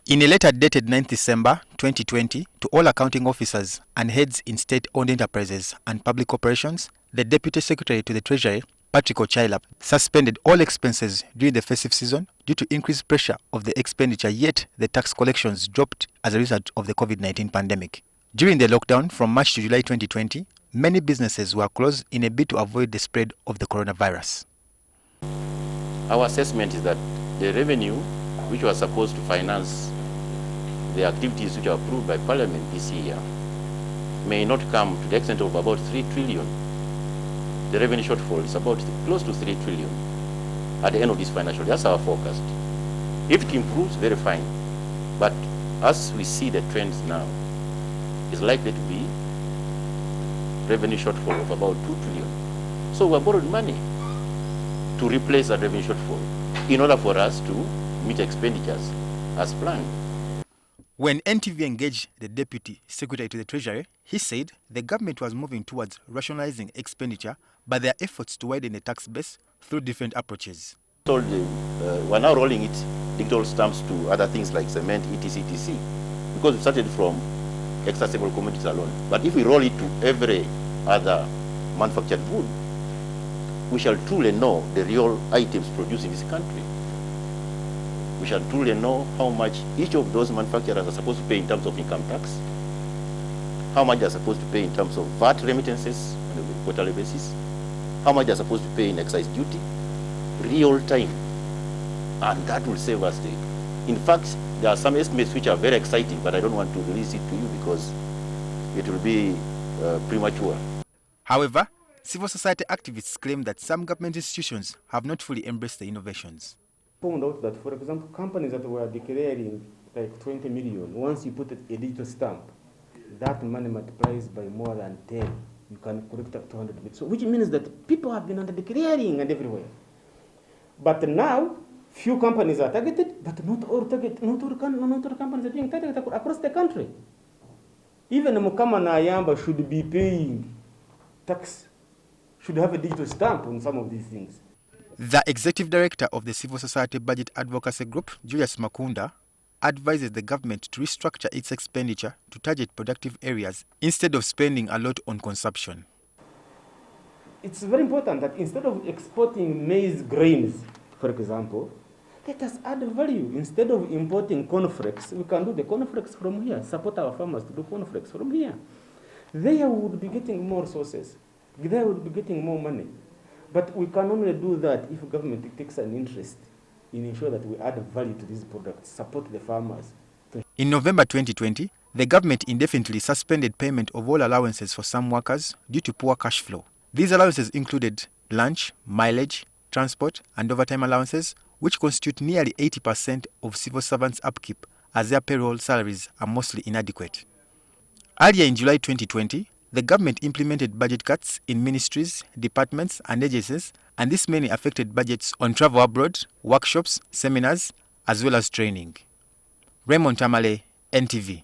In a letter dated 9 December 2020 to all accounting officers and heads in state-owned enterprises and public corporations, the Deputy Secretary to the Treasury, Patrick Ocailap, suspended all expenses during the festive season due to increased pressure of the expenditure, yet the tax collections dropped as a result of the COVID-19 pandemic. During the lockdown from March to July 2020, many businesses were closed in a bid to avoid the spread of the coronavirus. Our assessment is that the revenue which was supposed to finance the activities which are approved by Parliament this year may not come to the extent of about 3 trillion. The revenue shortfall is about close to 3 trillion at the end of this financial year. That's our forecast. If it improves, very fine. But as we see the trends now, it's likely to be revenue shortfall of about 2 trillion. So we borrowed money to replace that revenue shortfall in order for us to meet expenditures as planned. When NTV engaged the Deputy Secretary to the Treasury, he said the government was moving towards rationalizing expenditure, but their efforts to widen the tax base through different approaches. We're now rolling it, digital stamps, to other things like cement, etc., because we started from accessible commodities alone. But if we roll it to every other manufactured good, we shall truly know the real items produced in this country. We shall truly know how much each of those manufacturers are supposed to pay in terms of income tax, how much they're supposed to pay in terms of VAT remittances on a quarterly basis, how much they're supposed to pay in excise duty, real time. And that will save us. In fact, there are some estimates which are very exciting, but I don't want to release it to you because it will be premature. However, civil society activists claim that some government institutions have not fully embraced the innovations. Found out that, for example, companies that were declaring like 20 million, once you put a digital stamp, that money multiplies by more than 10. You can collect up to 100 million. So, which means that people have been under declaring and everywhere. But now, few companies are targeted, but not all companies are being targeted across the country. Even Mukama na Ayamba should be paying tax, should have a digital stamp on some of these things. The executive director of the Civil Society Budget Advocacy Group, Julius Makunda, advises the government to restructure its expenditure to target productive areas instead of spending a lot on consumption. It's very important that instead of exporting maize grains, for example, let us add value. Instead of importing cornflakes, we can do the cornflakes from here, support our farmers to do cornflakes from here. They would be getting more resources. They would be getting more money. But we can only do that if government takes an interest in ensuring that we add value to these products, support the farmers. In November 2020, the government indefinitely suspended payment of all allowances for some workers due to poor cash flow. These allowances included lunch, mileage, transport, and overtime allowances, which constitute nearly 80% of civil servants' upkeep, as their payroll salaries are mostly inadequate. Earlier in July 2020, the government implemented budget cuts in ministries, departments, and agencies, and this mainly affected budgets on travel abroad, workshops, seminars, as well as training. Raymond Tamale, NTV.